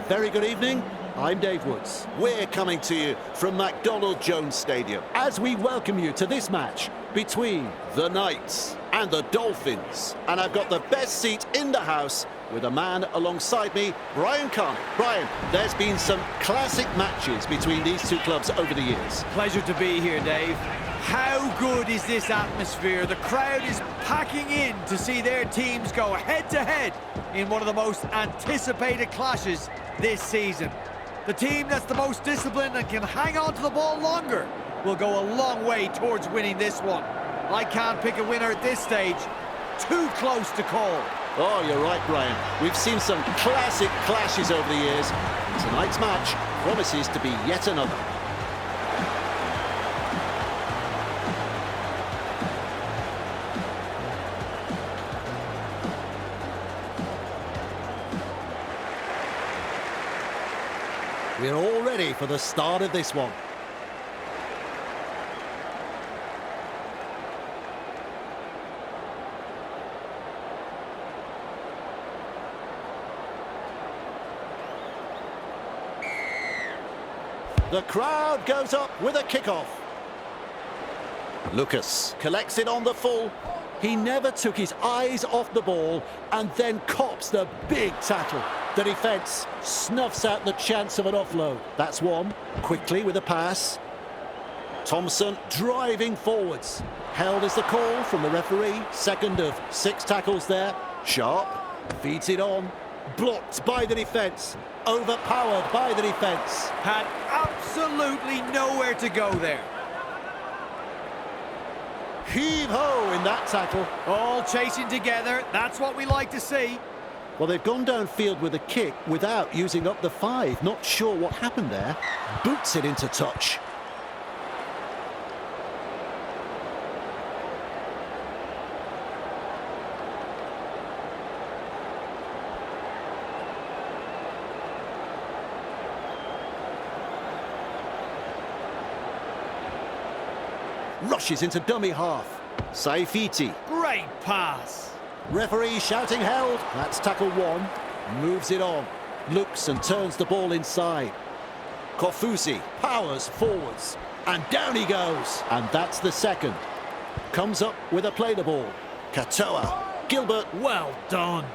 very good evening. I'm Dave Woods. We're coming to you from McDonald Jones Stadium as we welcome you to this match between the Knights and the Dolphins. And I've got the best seat in the house with a man alongside me, Brian Carney. Brian, there's been some classic matches between these two clubs over the years. Pleasure to be here, Dave. How good is this atmosphere? The crowd is packing in to see their teams go head-to-head in one of the most anticipated clashes this season. The team that's the most disciplined and can hang on to the ball longer will go a long way towards winning this one. I can't pick a winner at this stage. Too close to call. Oh, you're right, Brian. We've seen some classic clashes over the years. Tonight's match promises to be yet another. We're all ready for the start of this one. The crowd goes up with a kickoff. Lucas collects it on the full. He never took his eyes off the ball and then cops the big tackle. The defence snuffs out the chance of an offload. That's one. Quickly with a pass. Thompson driving forwards. Held is the call from the referee. Second of 6 tackles there. Sharp feeds it on. Blocked by the defence. Overpowered by the defence. Had absolutely nowhere to go there. Heave-ho in that tackle. All chasing together. That's what we like to see. Well, they've gone downfield with a kick without using up the 5. Not sure what happened there. Boots it into touch. Rushes into dummy half. Saifiti. Great pass. Referee shouting held. That's tackle 1. Moves it on. Looks and turns the ball inside. Kofusi powers forwards. And down he goes. And that's the second. Comes up with a play the ball. Katoa. Gilbert. Well done.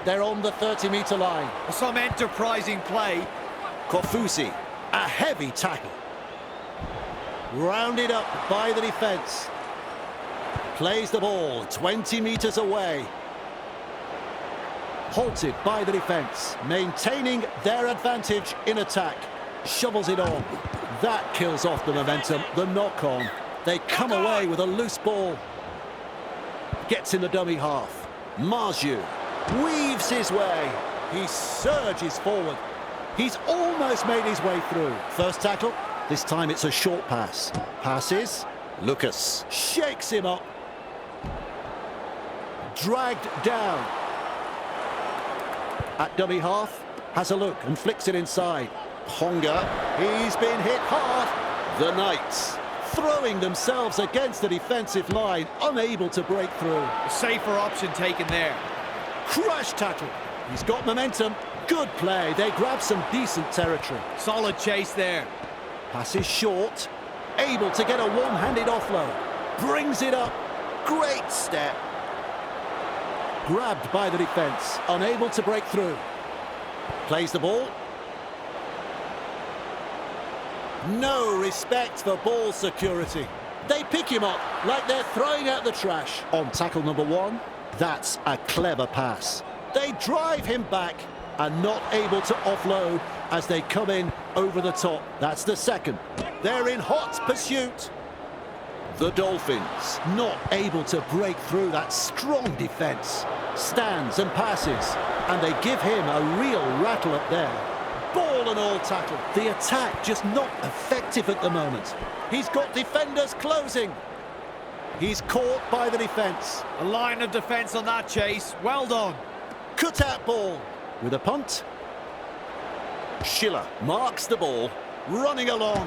They're on the 30-metre line. Some enterprising play. Kofusi. A heavy tackle. Rounded up by the defence. Plays the ball 20 metres away. Halted by the defence. Maintaining their advantage in attack. Shovels it on. That kills off the momentum. The knock-on. They come away with a loose ball. Gets in the dummy half. Marju weaves his way. He surges forward. He's almost made his way through. First tackle. This time it's a short pass. Passes. Lucas shakes him up. Dragged down. At dummy half. Has a look and flicks it inside. Ponga. He's been hit hard. The Knights throwing themselves against the defensive line. Unable to break through. A safer option taken there. Crash tackle. He's got momentum. Good play. They grab some decent territory. Solid chase there. Passes short, able to get a one-handed offload. Brings it up. Great step. Grabbed by the defence, unable to break through. Plays the ball. No respect for ball security. They pick him up like they're throwing out the trash. On tackle number 1, that's a clever pass. They drive him back and not able to offload as they come in over the top. That's the second. They're in hot pursuit. The Dolphins not able to break through that strong defence. Stands and passes, and they give him a real rattle up there. Ball and all tackle. The attack just not effective at the moment. He's got defenders closing. He's caught by the defence. A line of defence on that chase. Well done. Cut out ball. With a punt. Schiller marks the ball, running along,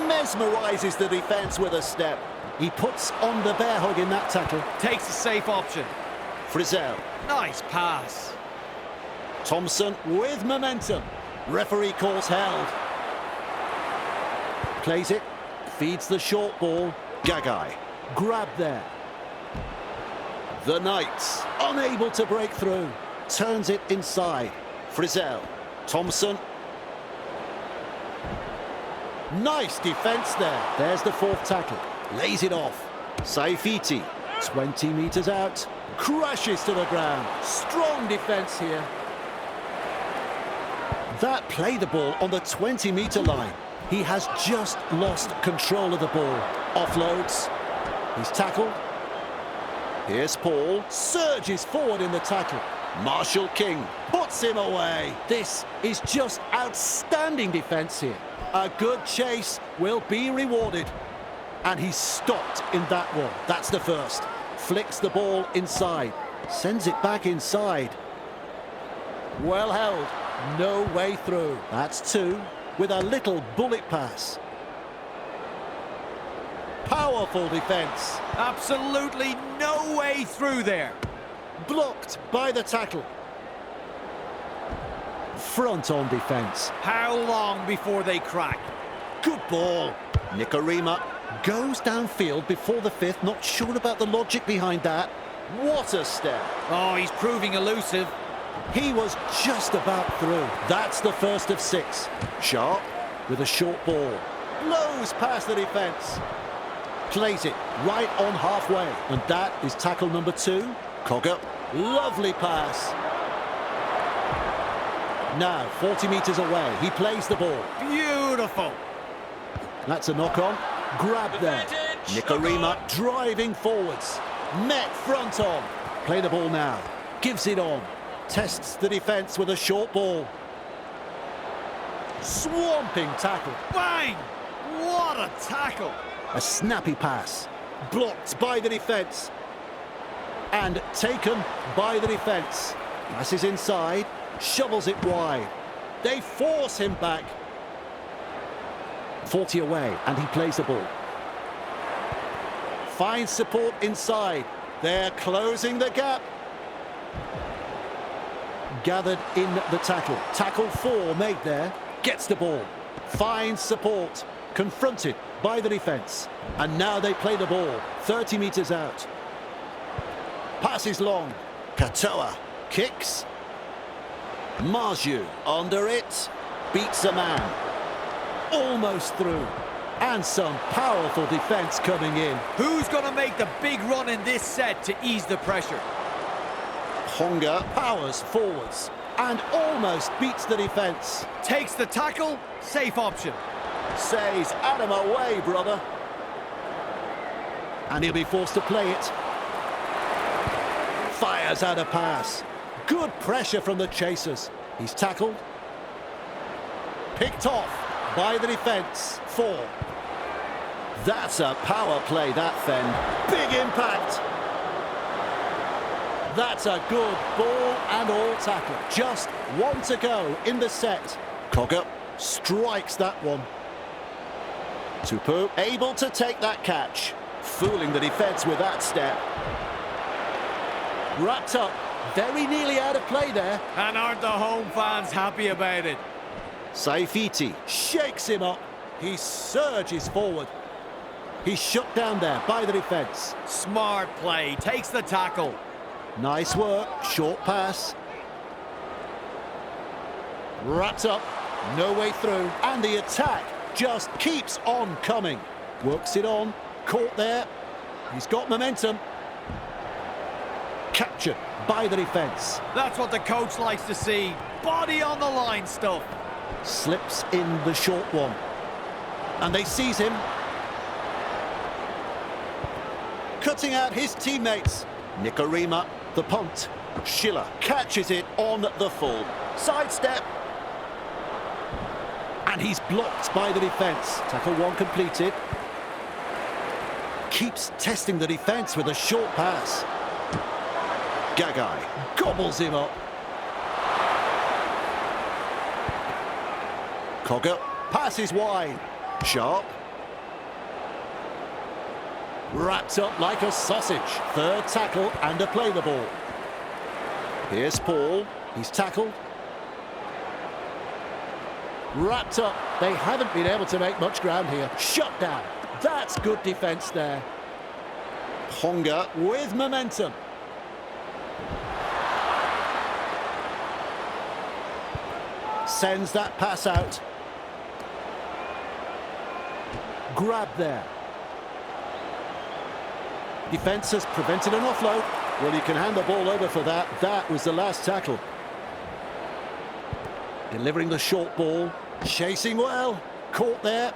mesmerises the defence with a step. He puts on the bear hug in that tackle. Takes a safe option. Frizzell. Nice pass. Thompson with momentum. Referee calls held. Plays it. Feeds the short ball. Gagai. Grab there. The Knights unable to break through. Turns it inside. Frizzell. Thompson. Nice defence there. There's the fourth tackle. Lays it off. Saifiti. 20 metres out. Crashes to the ground. Strong defence here. That played the ball on the 20-metre line. He has just lost control of the ball. Offloads. He's tackled. Here's Paul. Surges forward in the tackle. Marshall King puts him away. This is just outstanding defence here. A good chase will be rewarded. And he's stopped in that one. That's the first. Flicks the ball inside. Sends it back inside. Well held. No way through. That's two with a little bullet pass. Powerful defence. Absolutely no way through there. Blocked by the tackle. Front on defence. How long before they crack? Good ball. Nikorima goes downfield before the fifth. Not sure about the logic behind that. What a step. Oh, he's proving elusive. He was just about through. That's the first of six. Sharp with a short ball. Blows past the defence. Plays it right on halfway. And that is tackle number two. Cogger. Lovely pass. Now 40 metres away. He plays the ball. Beautiful. That's a knock-on. Grab there. Nikorima driving forwards. Met front on. Play the ball now. Gives it on. Tests the defence with a short ball. Swamping tackle. Bang! What a tackle. A snappy pass. Blocked by the defence. And taken by the defence. Passes inside. Shovels it wide. They force him back. 40 away, and he plays the ball. Finds support inside. They're closing the gap. Gathered in the tackle. Tackle four made there. Gets the ball. Finds support. Confronted by the defence. And now they play the ball. 30 metres out. Passes long. Katoa kicks. Marju under it. Beats a man. Almost through. And some powerful defence coming in. Who's going to make the big run in this set to ease the pressure? Honga powers forwards and almost beats the defence. Takes the tackle, safe option. Says, out of my way, brother. And he'll be forced to play it. Fires out a pass. Good pressure from the chasers. He's tackled. Picked off by the defence. 4. That's a power play, that Fen. Big impact. That's a good ball and all tackle. Just one to go in the set. Cogger strikes that one. Tupu able to take that catch. Fooling the defence with that step. Wrapped up. Very nearly out of play there. And aren't the home fans happy about it? Saifiti shakes him up. He surges forward. He's shut down there by the defence. Smart play. Takes the tackle. Nice work. Short pass. Wrapped up. No way through. And the attack just keeps on coming. Works it on. Caught there. He's got momentum. Captured by the defence. That's what the coach likes to see. Body on the line stuff. Slips in the short one. And they seize him. Cutting out his teammates. Nikorima, the punt. Schiller catches it on the full. Sidestep. And he's blocked by the defence. Tackle one completed. Keeps testing the defence with a short pass. Gagai gobbles him up. Cogger passes wide. Sharp. Wrapped up like a sausage. Third tackle and a play the ball. Here's Paul. He's tackled. Wrapped up. They haven't been able to make much ground here. Shut down. That's good defence there. Ponga with momentum. Sends that pass out. Grab there. Defence has prevented an offload. Well, you can hand the ball over for that. That was the last tackle. Delivering the short ball. Chasing well. Caught there.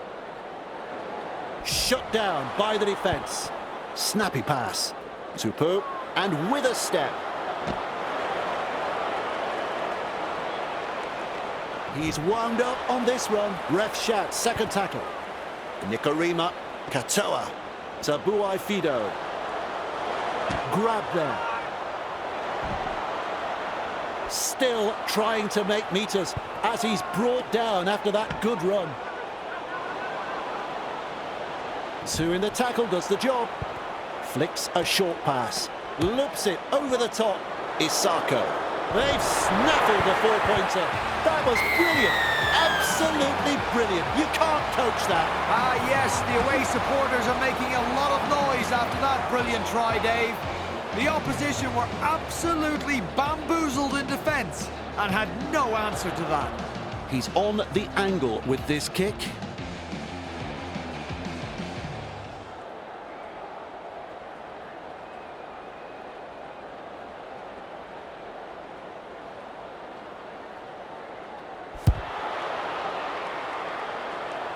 Shut down by the defence. Snappy pass. Tupu. And with a step. He's wound up on this run. Ref shouts, second tackle. Nikorima. Katoa. Tabuai Fido. Grab there. Still trying to make meters as he's brought down after that good run. Two in the tackle does the job. Flicks a short pass. Loops it over the top. Isako. They've snaffled the four-pointer. That was brilliant. Absolutely brilliant. You can't coach that. Yes, the away supporters are making a lot of noise after that brilliant try, Dave. The opposition were absolutely bamboozled in defence and had no answer to that. He's on the angle with this kick.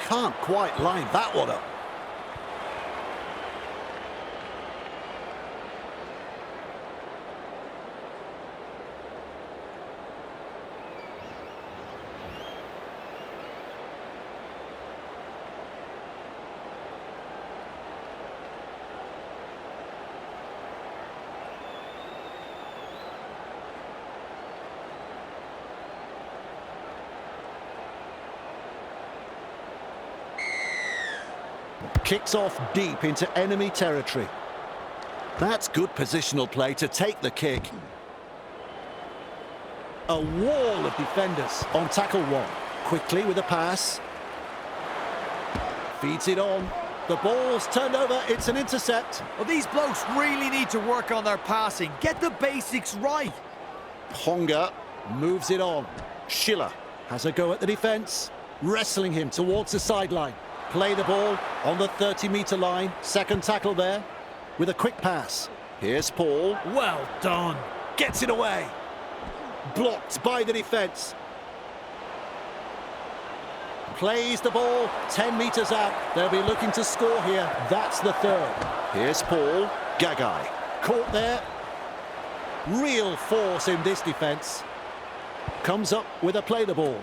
Can't quite line that one up. Kicks off deep into enemy territory. That's good positional play to take the kick. A wall of defenders on tackle one. Quickly with a pass. Feeds it on. The ball's turned over. It's an intercept. Well, these blokes really need to work on their passing. Get the basics right. Ponga moves it on. Schiller has a go at the defence. Wrestling him towards the sideline. Play the ball on the 30-metre line. Second tackle there with a quick pass. Here's Paul. Well done. Gets it away. Blocked by the defence. Plays the ball 10 metres out. They'll be looking to score here. That's the third. Here's Paul. Gagai. Caught there. Real force in this defence. Comes up with a play the ball.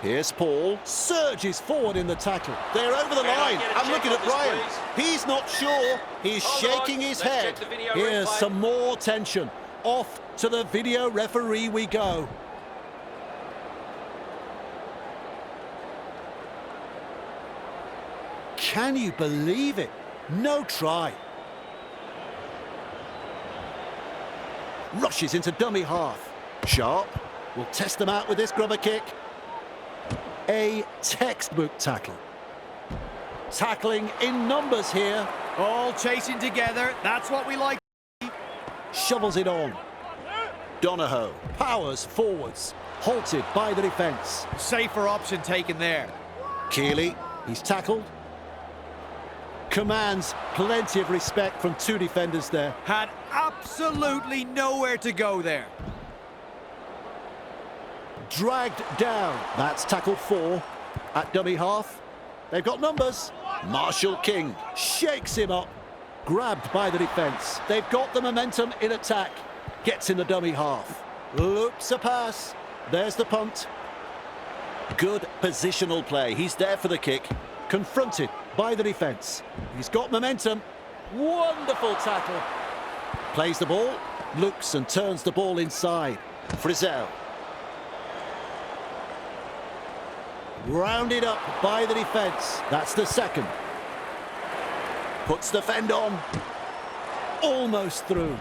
Here's Paul, surges forward in the tackle. They're over the line. I'm looking at Brian. He's not sure. He's shaking his head. Here's some more tension. Off to the video referee we go. Can you believe it? No try. Rushes into dummy half. Sharp will test them out with this grubber kick. A textbook tackle. Tackling in numbers here. All chasing together. That's what we like. Shovels it on. Donahoe powers forwards. Halted by the defence. Safer option taken there. Keeley, he's tackled. Commands plenty of respect from two defenders there. Had absolutely nowhere to go there. Dragged down. That's tackle 4 at dummy half. They've got numbers. Marshall King shakes him up. Grabbed by the defence. They've got the momentum in attack. Gets in the dummy half. Loops a pass. There's the punt. Good positional play. He's there for the kick. Confronted by the defence. He's got momentum. Wonderful tackle. Plays the ball. Looks and turns the ball inside. Frizzell. Rounded up by the defence. That's the second. Puts the fend on. Almost through.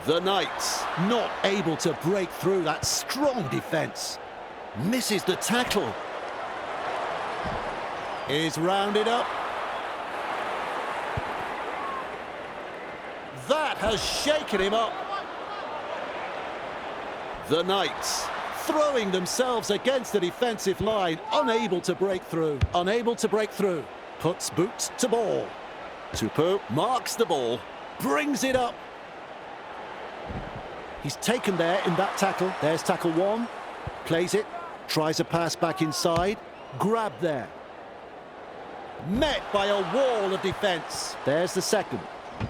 The Knights not able to break through that strong defence. Misses the tackle. Is rounded up. That has shaken him up. The Knights throwing themselves against the defensive line, unable to break through. Unable to break through. Puts boot to ball. Tupou marks the ball, brings it up. He's taken there in that tackle. There's tackle one. Plays it, tries a pass back inside. Grab there. Met by a wall of defence. There's the second.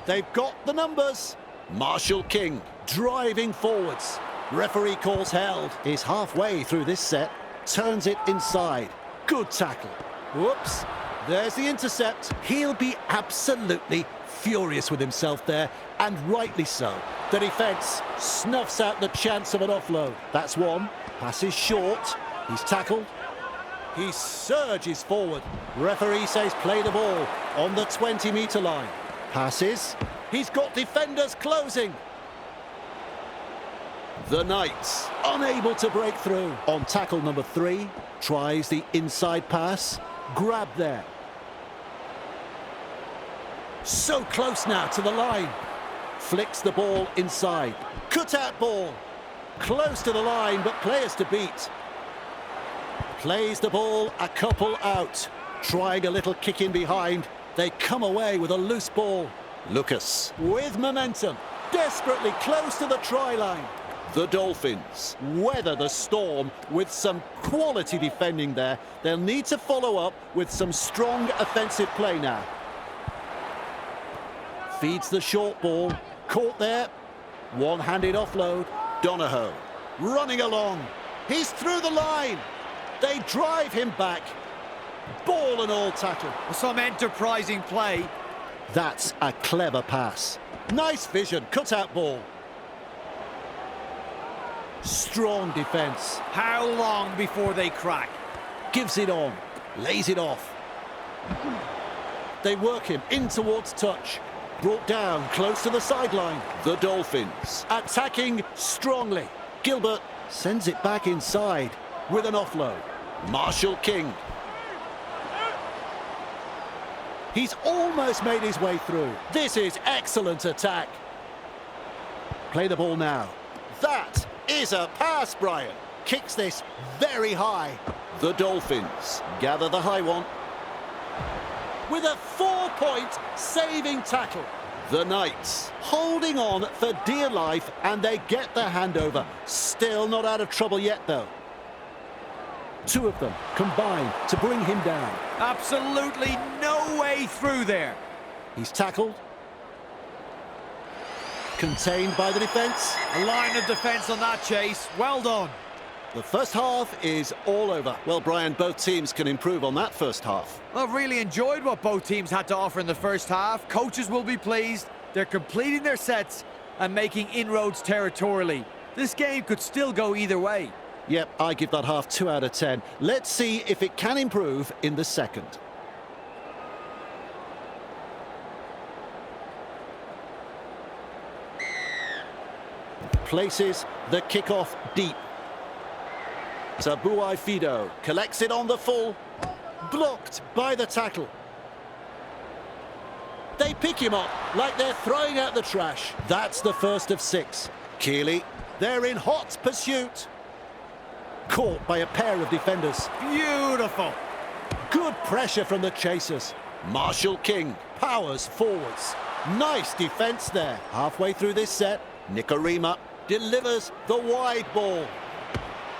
They've got the numbers. Marshall King driving forwards. Referee calls held. Is halfway through this set. Turns it inside. Good tackle. Whoops. There's the intercept. He'll be absolutely furious with himself there, and rightly so. The defence snuffs out the chance of an offload. That's one. Passes short. He's tackled. He surges forward. Referee says play the ball on the 20-metre line. Passes. He's got defenders closing. The Knights unable to break through. On tackle number 3, tries the inside pass. Grab there. So close now to the line. Flicks the ball inside. Cut out ball. Close to the line, but players to beat. Plays the ball a couple out. Trying a little kick in behind. They come away with a loose ball. Lucas with momentum. Desperately close to the try line. The Dolphins weather the storm with some quality defending there. They'll need to follow up with some strong offensive play now. Feeds the short ball. Caught there. One-handed offload. Donahoe running along. He's through the line. They drive him back. Ball and all tackle. Some enterprising play. That's a clever pass. Nice vision. Cut out ball. Strong defence. How long before they crack? Gives it on. Lays it off. They work him in towards touch. Brought down close to the sideline. The Dolphins attacking strongly. Gilbert sends it back inside with an offload. Marshall King. He's almost made his way through. This is excellent attack. Play the ball now. That is a pass, Brian. Kicks this very high. The Dolphins gather the high one. With a 4-point saving tackle. The Knights holding on for dear life, and they get the handover. Still not out of trouble yet, though. Two of them combine to bring him down. Absolutely no way through there. He's tackled. Contained by the defence. A line of defence on that chase. Well done. The first half is all over. Well, Brian, both teams can improve on that first half. I've really enjoyed what both teams had to offer in the first half. Coaches will be pleased. They're completing their sets and making inroads territorially. This game could still go either way. Yep, I give that half 2 out of 10. Let's see if it can improve in the second. Places the kickoff deep. Tabuai Fido collects it on the full. Blocked by the tackle. They pick him up like they're throwing out the trash. That's the first of 6. Keeley, they're in hot pursuit. Caught by a pair of defenders. Beautiful. Good pressure from the chasers. Marshall King powers forwards. Nice defence there. Halfway through this set, Nikorima delivers the wide ball.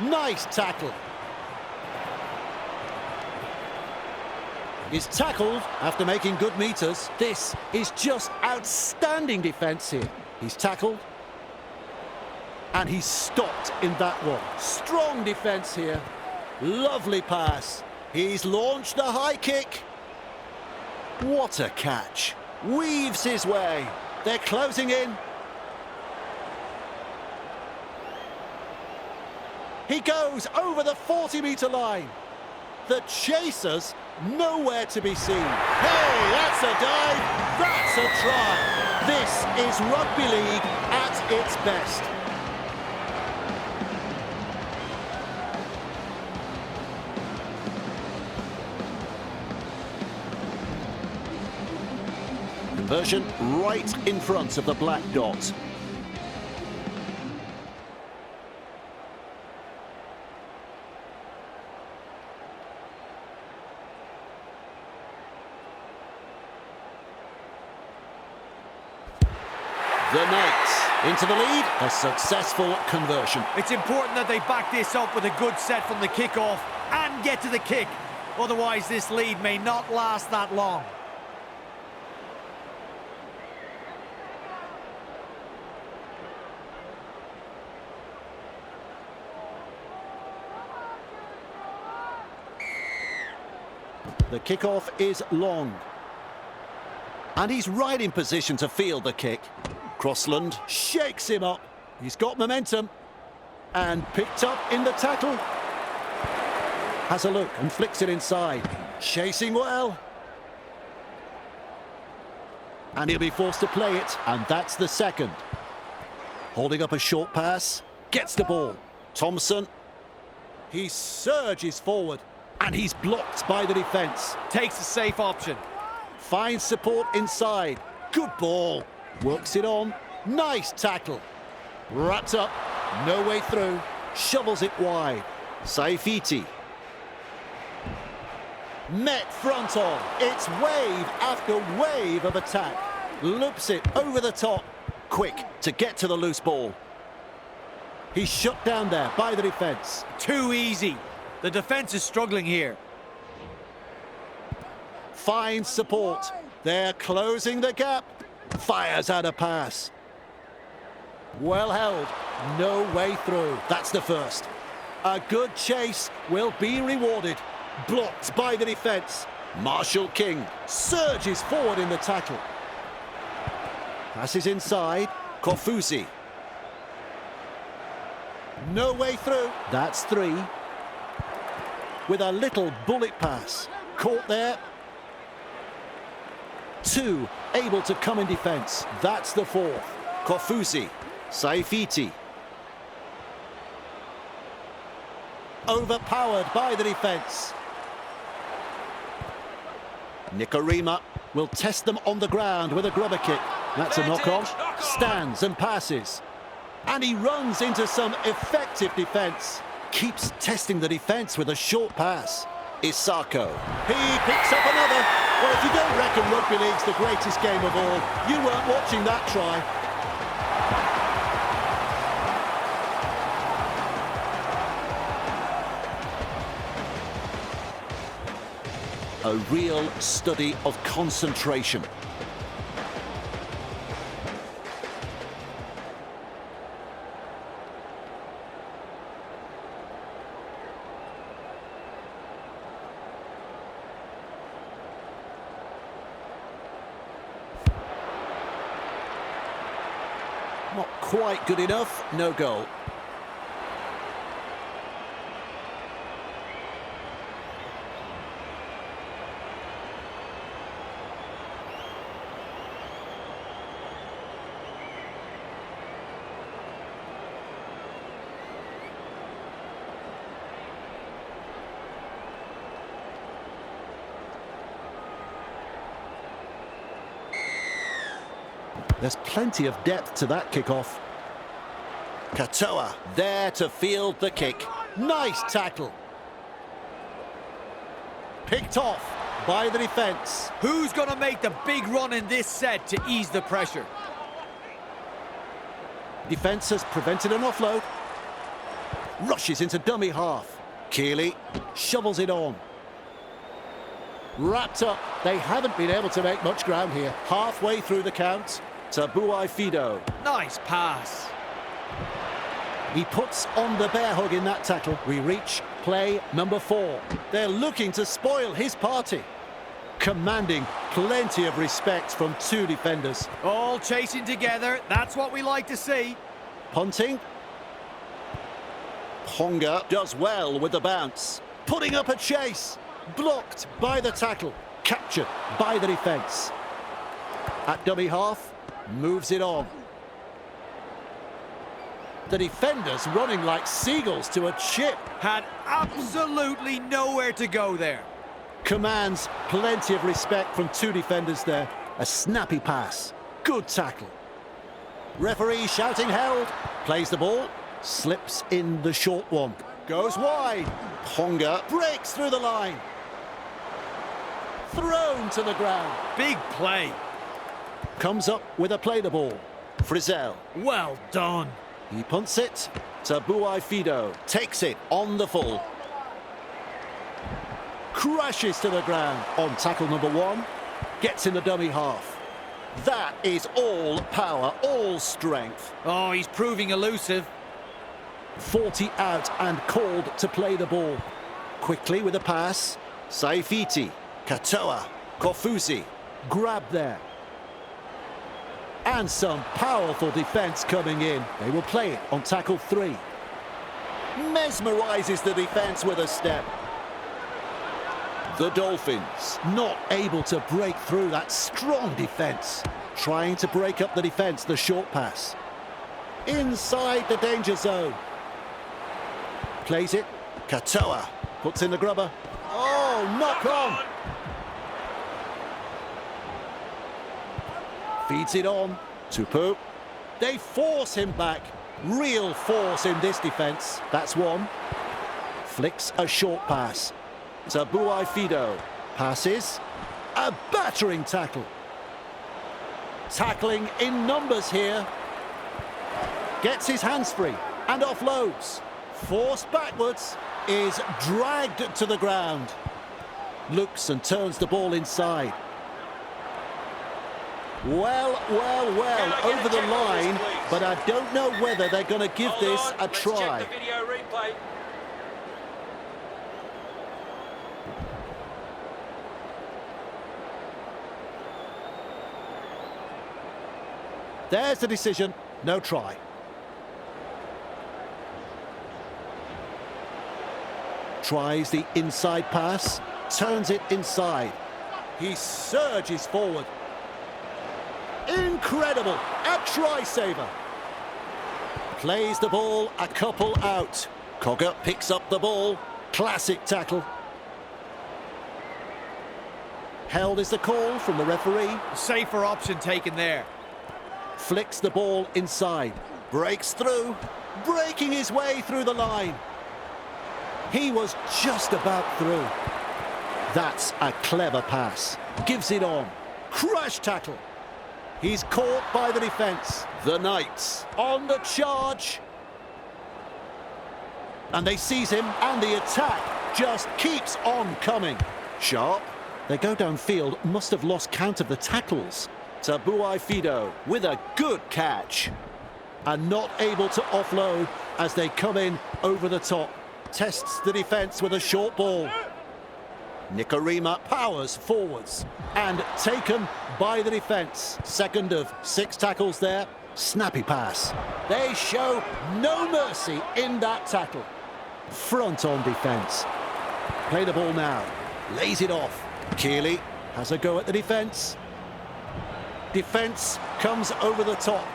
Nice tackle. He's tackled after making good meters. This is just outstanding defence here. He's tackled. And he's stopped in that one. Strong defence here. Lovely pass. He's launched the high kick. What a catch. Weaves his way. They're closing in. He goes over the 40-metre line. The chasers nowhere to be seen. Hey, that's a dive. That's a try. This is rugby league at its best. Conversion right in front of the black dot. The Knights into the lead, a successful conversion. It's important that they back this up with a good set from the kickoff and get to the kick. Otherwise, this lead may not last that long. The kickoff is long. And he's right in position to field the kick. Crossland shakes him up. He's got momentum. And picked up in the tackle. Has a look and flicks it inside. Chasing well. And he'll be forced to play it. And that's the second. Holding up a short pass. Gets the ball. Thompson. He surges forward. And he's blocked by the defence. Takes a safe option. Finds support inside. Good ball. Works it on. Nice tackle. Wrapped up. No way through. Shovels it wide. Saifiti. Met front on. It's wave after wave of attack. Loops it over the top. Quick to get to the loose ball. He's shut down there by the defence. Too easy. The defence is struggling here. Finds support. They're closing the gap. Fires out a pass. Well held. No way through. That's the first. A good chase will be rewarded. Blocked by the defence. Marshall King surges forward in the tackle. Passes inside. Kofuzi. No way through. That's three. With a little bullet pass. Caught there. Two able to come in defence. That's the fourth. Kofuzi. Saifiti. Overpowered by the defence. Nikorima will test them on the ground with a grubber kick. That's a knock-on. Stands and passes. And he runs into some effective defence. Keeps testing the defence with a short pass. Isako. He picks up another. Well, if you don't reckon rugby league's the greatest game of all, you weren't watching that try. A real study of concentration. Not quite good enough, no goal. There's plenty of depth to that kickoff. Katoa there to field the kick. Nice tackle. Picked off by the defence. Who's going to make the big run in this set to ease the pressure? Defence has prevented an offload. Rushes into dummy half. Keeley shovels it on. Wrapped up. They haven't been able to make much ground here. Halfway through the count. Tabuai Fido. Nice pass. He puts on the bear hug in that tackle. We reach play number 4. They're looking to spoil his party. Commanding plenty of respect from two defenders. All chasing together. That's what we like to see. Punting. Ponga does well with the bounce. Putting up a chase. Blocked by the tackle. Captured by the defence. At dummy half. Moves it on. The defenders running like seagulls to a chip. Had absolutely nowhere to go there. Commands plenty of respect from two defenders there. A snappy pass. Good tackle. Referee shouting held. Plays the ball. Slips in the short one. Goes wide. Ponga breaks through the line. Thrown to the ground. Big play. Comes up with a play the ball. Frizzell. Well done. He punts it to Buai Fido. Takes it on the full. Crashes to the ground on tackle number 1. Gets in the dummy half. That is all power, all strength. Oh, he's proving elusive. 40 out and called to play the ball. Quickly with a pass. Saifiti, Katoa, Kofuzi. Grab there. And some powerful defence coming in. They will play it on tackle 3. Mesmerises the defence with a step. The Dolphins not able to break through that strong defence. Trying to break up the defence, the short pass. Inside the danger zone. Plays it. Katoa puts in the grubber. Oh, knock on. Feeds it on. Tupu. They force him back. Real force in this defence. That's one. Flicks a short pass. To Buai Fido. Passes. A battering tackle. Tackling in numbers here. Gets his hands free and offloads. Forced backwards. Is dragged to the ground. Looks and turns the ball inside. Well, over the line, but I don't know whether they're going to give this a try. Check the video replay. There's the decision, no try. Tries the inside pass, turns it inside. He surges forward. Incredible, a try saver. Plays the ball a couple out. Cogger picks up the ball, classic tackle. Held is the call from the referee. Safer option taken there. Flicks the ball inside, breaks through, breaking his way through the line. He was just about through. That's a clever pass. Gives it on. Crash tackle. He's caught by the defence. The Knights on the charge. And they seize him, and the attack just keeps on coming. Sharp. They go downfield, must have lost count of the tackles. To Buai Fido with a good catch. And not able to offload as they come in over the top. Tests the defence with a short ball. Nikorima powers forwards and taken by the defence. Second of 6 tackles there. Snappy pass. They show no mercy in that tackle. Front on defence. Play the ball now. Lays it off. Keeley has a go at the defence. Defence comes over the top.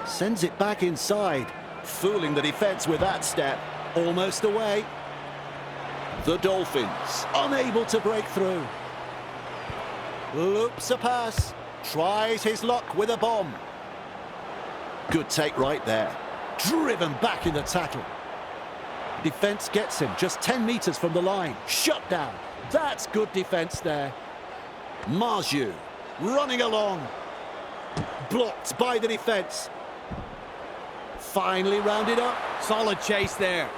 Sends it back inside. Fooling the defence with that step. Almost away. The Dolphins unable to break through. Loops a pass. Tries his luck with a bomb. Good take right there. Driven back in the tackle. Defence gets him just 10 metres from the line. Shut down. That's good defence there. Marju running along. Blocked by the defence. Finally rounded up. Solid chase there.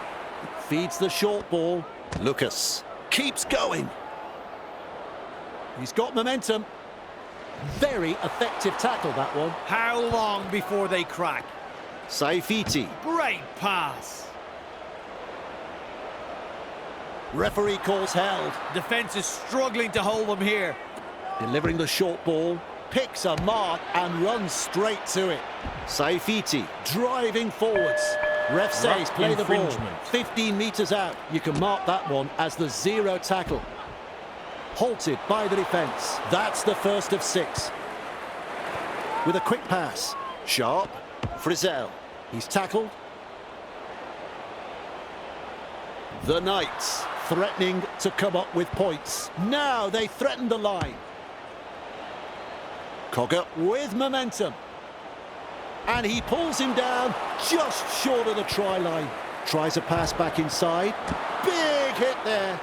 Feeds the short ball. Lucas keeps going. He's got momentum. Very effective tackle, that one. How long before they crack? Saifiti. Great pass. Referee calls held. Defence is struggling to hold them here. Delivering the short ball. Picks a mark and runs straight to it. Saifiti driving forwards. Ref says play the ball. 15 metres out. You can mark that one as the 0 tackle. Halted by the defence. That's the first of 6. With a quick pass. Sharp. Frizzell. He's tackled. The Knights threatening to come up with points. Now they threaten the line. Cogger with momentum. And he pulls him down just short of the try line. Tries a pass back inside. Big hit there.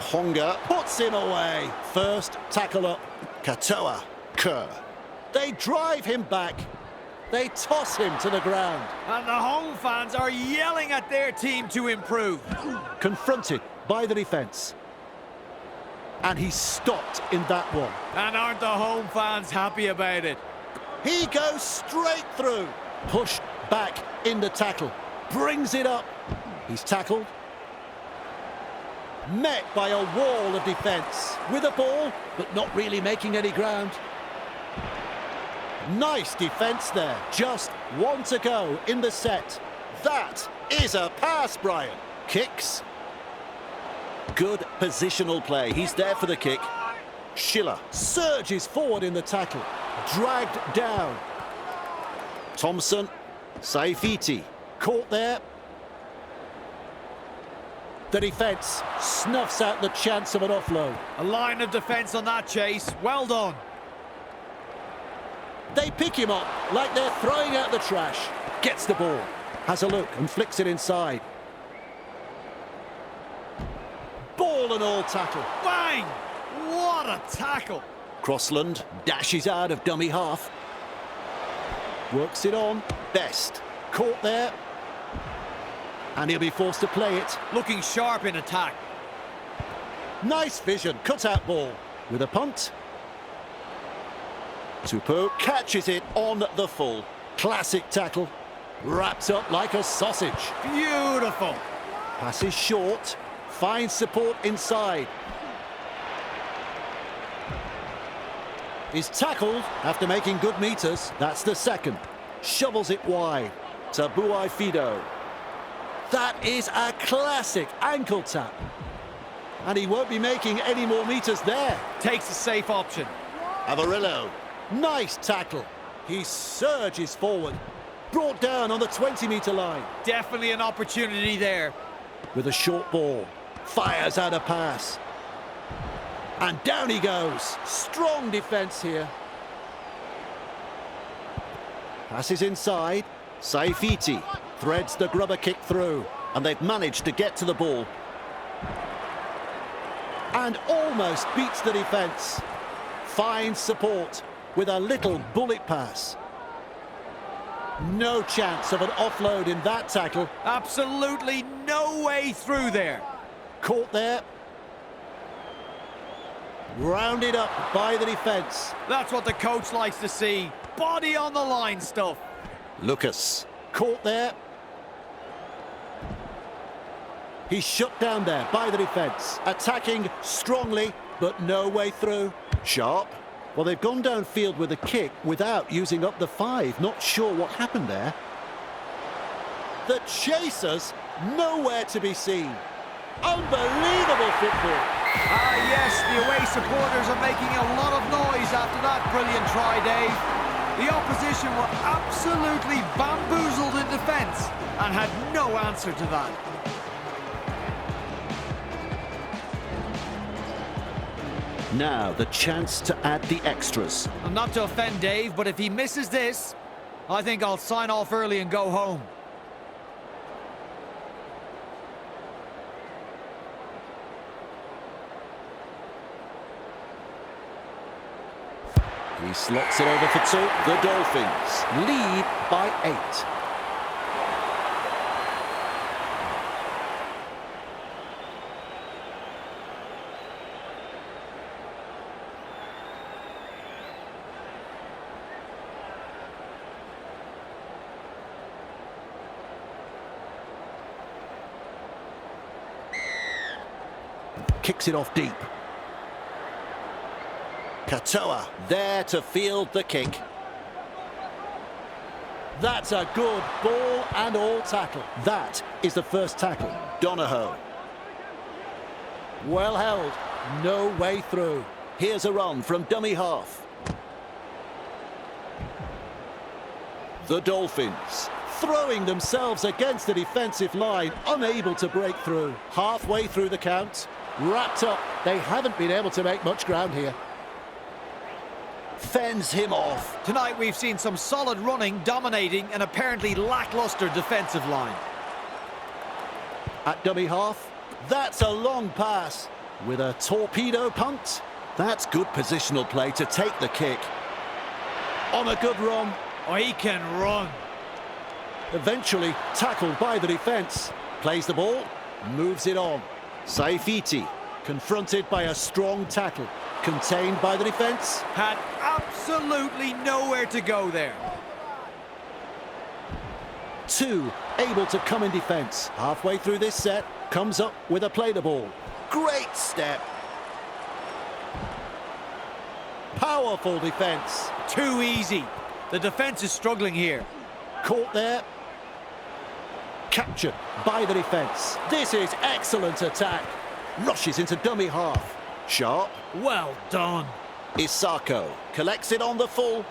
Ponga puts him away. First tackle up. Katoa. Kerr. They drive him back. They toss him to the ground. And the home fans are yelling at their team to improve. Confronted by the defence. And he's stopped in that one. And aren't the home fans happy about it? He goes straight through. Pushed back in the tackle. Brings it up. He's tackled. Met by a wall of defence. With a ball, but not really making any ground. Nice defence there. Just one to go in the set. That is a pass, Brian. Kicks. Good positional play. He's there for the kick. Schiller surges forward in the tackle. Dragged down. Thompson. Saifiti. Caught there. The defence snuffs out the chance of an offload. A line of defence on that chase. Well done. They pick him up like they're throwing out the trash. Gets the ball. Has a look and flicks it inside. Ball and all tackle. Bang! What a tackle. Crossland dashes out of dummy half. Works it on. Best. Caught there. And he'll be forced to play it. Looking sharp in attack. Nice vision. Cut-out ball. With a punt. Tupou catches it on the full. Classic tackle. Wrapped up like a sausage. Beautiful. Passes short. Finds support inside. Is tackled after making good meters. That's the second. Shovels it wide. Tabuai Fido. That is a classic ankle tap. And he won't be making any more meters there. Takes a safe option. Avarillo. Nice tackle. He surges forward. Brought down on the 20-metre line. Definitely an opportunity there. With a short ball. Fires out a pass. And down he goes. Strong defence here. Passes inside. Saifiti threads the grubber kick through. And they've managed to get to the ball. And almost beats the defence. Finds support with a little bullet pass. No chance of an offload in that tackle. Absolutely no way through there. Caught there. Rounded up by the defence. That's what the coach likes to see. Body on the line stuff. Lucas. Caught there. He's shut down there by the defence. Attacking strongly, but no way through. Sharp. Well, they've gone downfield with a kick without using up the 5. Not sure what happened there. The chasers, nowhere to be seen. Unbelievable football. Ah, yes, the away supporters are making a lot of noise after that brilliant try, Dave. The opposition were absolutely bamboozled in defence and had no answer to that. Now the chance to add the extras. And not to offend Dave, but if he misses this, I think I'll sign off early and go home. He slots it over for 2. The Dolphins lead by 8. Kicks it off deep. Katoa there to field the kick. That's a good ball and all tackle. That is the first tackle. Donahoe. Well held. No way through. Here's a run from dummy half. The Dolphins throwing themselves against the defensive line, unable to break through. Halfway through the count. Wrapped up. They haven't been able to make much ground here. fends him off. Tonight we've seen some solid running, dominating an apparently lacklustre defensive line. At dummy half, that's a long pass. With a torpedo punt, that's good positional play to take the kick. On a good run. Oh, he can run. Eventually tackled by the defence. Plays the ball, moves it on. Footy confronted by a strong tackle. Contained by the defence. Had absolutely nowhere to go there. Two able to come in defence. Halfway through this set, comes up with a play the ball. Great step. Powerful defence. Too easy. The defence is struggling here. Caught there. Captured by the defence. This is excellent attack. Rushes into dummy half. Sharp. Well done. Isako collects it on the full.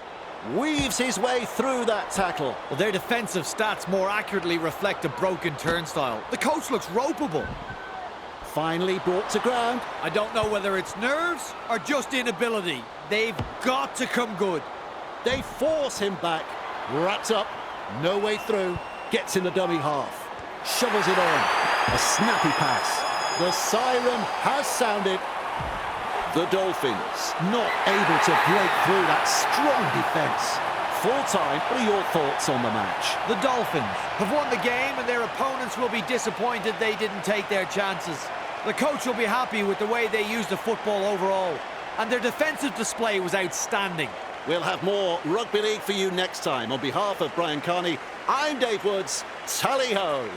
Weaves his way through that tackle. Well, their defensive stats more accurately reflect a broken turnstile. The coach looks ropeable. Finally brought to ground. I don't know whether it's nerves or just inability. They've got to come good. They force him back. Wrapped up. No way through. Gets in the dummy half. Shovels it on. A snappy pass. The siren has sounded. The Dolphins not able to break through that strong defence. Full time, what are your thoughts on the match? The Dolphins have won the game and their opponents will be disappointed they didn't take their chances. The coach will be happy with the way they used the football overall. And their defensive display was outstanding. We'll have more rugby league for you next time. On behalf of Brian Carney, I'm Dave Woods. Tally ho!